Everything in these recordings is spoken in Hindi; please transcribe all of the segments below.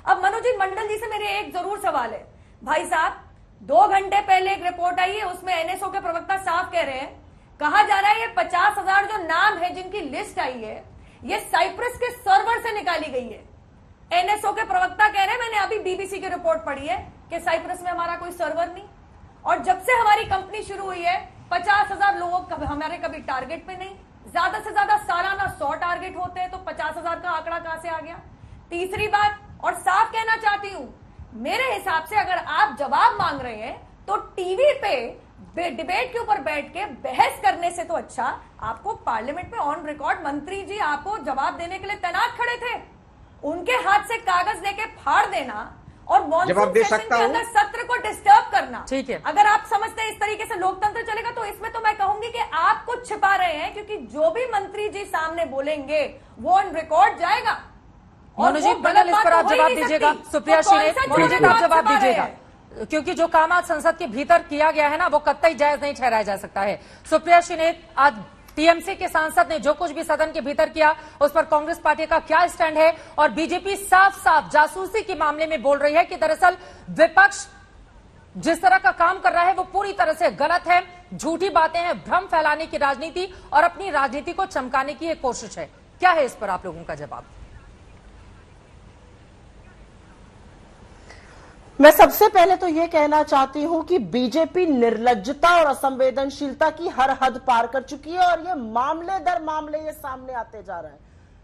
अब मनोज जी मंडल जी से मेरे एक जरूर सवाल है, भाई साहब 2 घंटे पहले एक रिपोर्ट आई है, उसमें एनएसओ के प्रवक्ता साफ कह रहे हैं, कहा जा रहा है ये 50,000 जो नाम है जिनकी लिस्ट आई है ये साइप्रस के सर्वर से निकाली गई है। एनएसओ के प्रवक्ता कह रहे हैं, मैंने अभी बीबीसी की रिपोर्ट पढ़ी है कि साइप्रस में हमारा कोई सर्वर नहीं, और जब से हमारी कंपनी शुरू हुई है 50,000 लोगों हमारे कभी टारगेट पे नहीं, ज्यादा से ज्यादा सालाना 100 टारगेट होते हैं, तो 50,000 का आंकड़ा कहां से आ गया। तीसरी बात, और साफ कहना चाहती हूं, मेरे हिसाब से अगर आप जवाब मांग रहे हैं तो टीवी पे डिबेट के ऊपर बैठ के बहस करने से तो अच्छा आपको पार्लियामेंट में ऑन रिकॉर्ड मंत्री जी आपको जवाब देने के लिए तैनात खड़े थे, उनके हाथ से कागज लेके फाड़ देना और मॉनसून सेशन के अंदर सत्र को डिस्टर्ब करना। ठीक है, अगर आप समझते हैं इस तरीके से लोकतंत्र चलेगा तो इसमें तो मैं कहूंगी कि आप कुछ छिपा रहे हैं, क्योंकि जो भी मंत्री जी सामने बोलेंगे वो ऑन रिकॉर्ड जाएगा। मनोज जी मंडल, इस पर आप जवाब दीजिएगा। सुप्रिया श्रीनेत, मनोज जी आप जवाब दीजिएगा, क्योंकि जो काम आज संसद के भीतर किया गया है ना वो कतई जायज नहीं ठहराया जा सकता है। सुप्रिया श्रीनेत, आज टीएमसी के सांसद ने जो कुछ भी सदन के भीतर किया उस पर कांग्रेस पार्टी का क्या स्टैंड है, और बीजेपी साफ साफ जासूसी के मामले में बोल रही है कि दरअसल विपक्ष जिस तरह का काम कर रहा है वो पूरी तरह से गलत है, झूठी बातें हैं, भ्रम फैलाने की राजनीति और अपनी राजनीति को चमकाने की एक कोशिश है। क्या है इस पर आप लोगों का जवाब? मैं सबसे पहले तो यह कहना चाहती हूं कि बीजेपी निर्लज्जता और असंवेदनशीलता की हर हद पार कर चुकी है और ये मामले दर मामले ये सामने आते जा रहा है।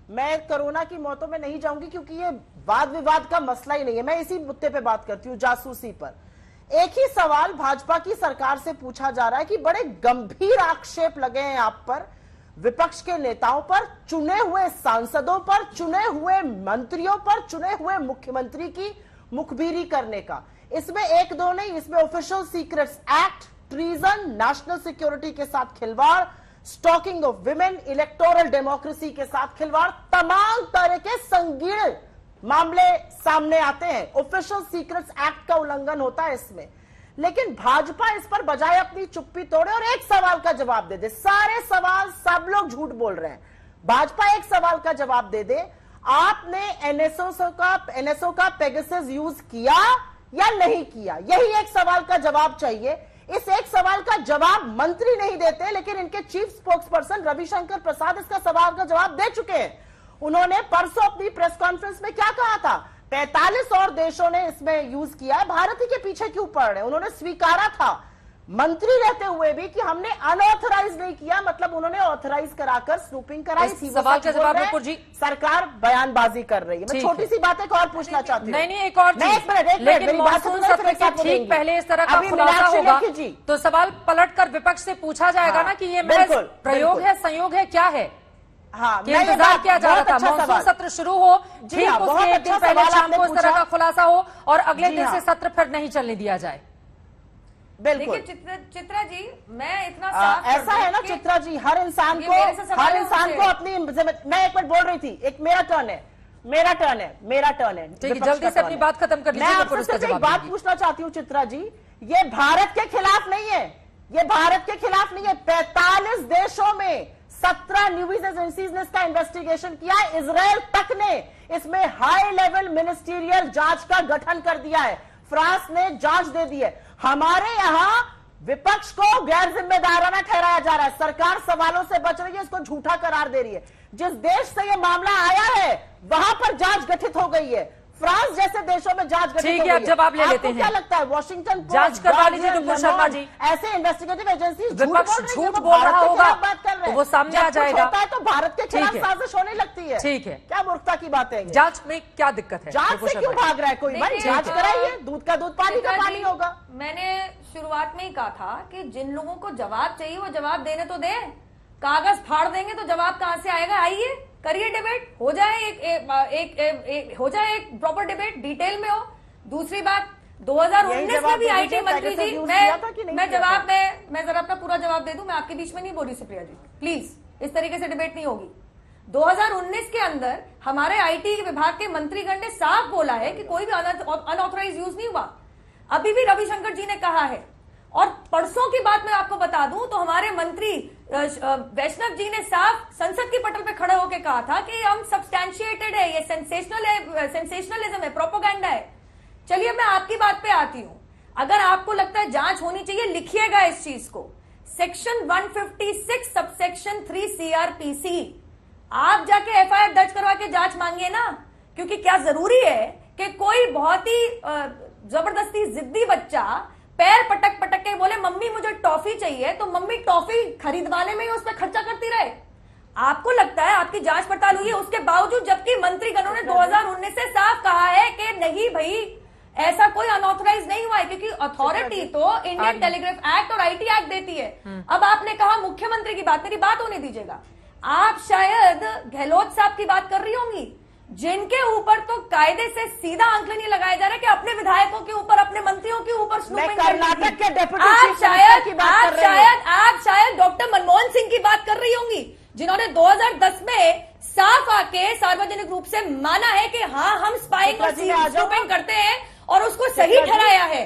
मैं कोरोना की मौतों में नहीं जाऊंगी क्योंकि ये वाद विवाद का मसला ही नहीं है, मैं इसी मुद्दे पे बात करती हूँ, जासूसी पर। एक ही सवाल भाजपा की सरकार से पूछा जा रहा है कि बड़े गंभीर आक्षेप लगे हैं आप पर, विपक्ष के नेताओं पर, चुने हुए सांसदों पर, चुने हुए मंत्रियों पर, चुने हुए मुख्यमंत्री की मुखबिरी करने का। इसमें एक दो नहीं, इसमें official secrets act, treason, national security के साथ खिलवाड़, stalking of women, electoral democracy के साथ खिलवाड़, तमाम तरह के संगीन मामले सामने आते हैं। ऑफिशियल सीक्रेट्स एक्ट का उल्लंघन होता है इसमें, लेकिन भाजपा इस पर बजाय अपनी चुप्पी तोड़े और एक सवाल का जवाब दे दे। सारे सवाल सब लोग झूठ बोल रहे हैं, भाजपा एक सवाल का जवाब दे दे, आपने एनएसओ का पेगासस यूज किया या नहीं किया, यही एक सवाल का जवाब चाहिए। इस एक सवाल का जवाब मंत्री नहीं देते, लेकिन इनके चीफ स्पोक्सपर्सन रविशंकर प्रसाद इसका सवाल का जवाब दे चुके हैं। उन्होंने परसों अपनी प्रेस कॉन्फ्रेंस में क्या कहा था, 45 और देशों ने इसमें यूज किया है, भारत ही के पीछे क्यों पड़ रहे हैं। उन्होंने स्वीकारा था मंत्री रहते हुए भी कि हमने अनऑथराइज नहीं किया, मतलब उन्होंने ऑथराइज कराकर स्नूपिंग कराई थी। सवाल का जवाब नुपुर जी, सरकार बयानबाजी कर रही है। मैं छोटी सी बात एक और पूछना चाहती हूँ। नहीं एक और चीज, लेकिन मॉनसून सत्र के ठीक पहले इस तरह का खुलासा होगा तो सवाल पलटकर विपक्ष से पूछा जाएगा ना कि ये महज प्रयोग है, संयोग है, क्या है। हाँ, इंतजार किया जा रहा था मॉनसून सत्र शुरू हो, ठीक उसके एक दिन पहले शाम को इस तरह का खुलासा हो और अगले दिन से सत्र फिर नहीं चलने दिया जाए। बिल्कुल चित्रा जी, मैं इतना साफ ऐसा है ना चित्रा जी, हर इंसान को अपनी, मैं एक बार बोल रही थी, एक मेरा टर्न है। ठीक है, जल्दी से अपनी बात खत्म कर लीजिए। मैं आपसे एक बात पूछना चाहती हूँ चित्रा जी, ये भारत के खिलाफ नहीं है, ये भारत के खिलाफ नहीं है। 45 देशों में 17 न्यूज एजेंसीज ने इसका इन्वेस्टिगेशन किया, इजराइल तक ने इसमें हाई लेवल मिनिस्टीरियल जांच का गठन कर दिया है, फ्रांस ने जांच दे दी है। हमारे यहां विपक्ष को गैर जिम्मेदाराना ठहराया जा रहा है, सरकार सवालों से बच रही है, इसको झूठा करार दे रही है। जिस देश से यह मामला आया है वहां पर जांच गठित हो गई है, फ्रांस जैसे देशों में जांच गठित हो गई है। अब जवाब ले लेते हैं, क्या लगता है वॉशिंगटन जांच करवा लीजिए नुपुर शर्मा जी, ऐसे इन्वेस्टिगेटिव एजेंसी विपक्ष झूठ बोल रहा होगा तो वो सामने आ जाएगा, तो भारत के खिलाफ साजिश होने लगती है। ठीक है, क्या मूर्खता की बात है। जांच में क्या दिक्कत है, जांच से क्यों भाग रहा है कोई? भाई जांच कराइए, दूध का दूध पानी का पानी होगा। मैंने शुरुआत में ही कहा था कि जिन लोगों को जवाब चाहिए वो जवाब देने तो दे, कागज फाड़ देंगे तो जवाब कहां से आएगा। आइए करिए डिबेट, हो जाए एक प्रॉपर डिबेट, डिटेल में हो। दूसरी बात, 2019 में भी आईटी मंत्री जी, मैं जरा अपना पूरा जवाब दे दूं, मैं आपके बीच में नहीं बोल रही सुप्रिया जी, प्लीज इस तरीके से डिबेट नहीं होगी। 2019 के अंदर हमारे आईटी विभाग के मंत्रीगण ने साफ बोला है कि कोई भी अनऑथराइज यूज नहीं हुआ। अभी भी रविशंकर जी ने कहा है, और परसों की बात मैं आपको बता दूं तो हमारे मंत्री वैष्णव जी ने साफ संसद की पटल पे खड़े होकर कहा था कि हम सब्सटैंशिएटेड है, ये सेंसेशनलिज्म है, प्रोपोगेंडा है। चलिए मैं आपकी बात पे आती हूं। अगर आपको लगता है जांच होनी चाहिए, लिखिएगा इस चीज को, सेक्शन 156 सबसेक्शन 3 CRPC, आप जाके FIR दर्ज करवा के जांच मांगिए ना। क्योंकि क्या जरूरी है कि कोई बहुत ही जबरदस्ती जिद्दी बच्चा पैर पटक पटक के बोले मम्मी मुझे टॉफी चाहिए, तो मम्मी टॉफी खरीदवाने में ही उस पर खर्चा करती रहे। आपको लगता है आपकी जांच पड़ताल हुई है उसके बावजूद, जबकि मंत्रीगणों ने 2019 से साफ कहा है कि नहीं भाई ऐसा कोई अनऑथराइज नहीं हुआ है, क्योंकि अथॉरिटी तो इंडियन टेलीग्राफ एक्ट और IT एक्ट देती है। अब आपने कहा मुख्यमंत्री की बात, मेरी बात होने दीजिएगा। आप शायद गहलोत साहब की बात कर रही होंगी, जिनके ऊपर तो कायदे से सीधा आंकलन ये लगाया जा रहा है कि अपने विधायकों के ऊपर, अपने मंत्रियों के ऊपर स्नूपिंग कर्नाटक के डेप्यूटी आप शायद डॉक्टर मनमोहन सिंह की बात कर रही होंगी, जिन्होंने 2010 में साफ आके सार्वजनिक रूप से माना है कि हाँ हम स्पाइंग और स्नूपिंग करते हैं और उसको सही ठहराया है।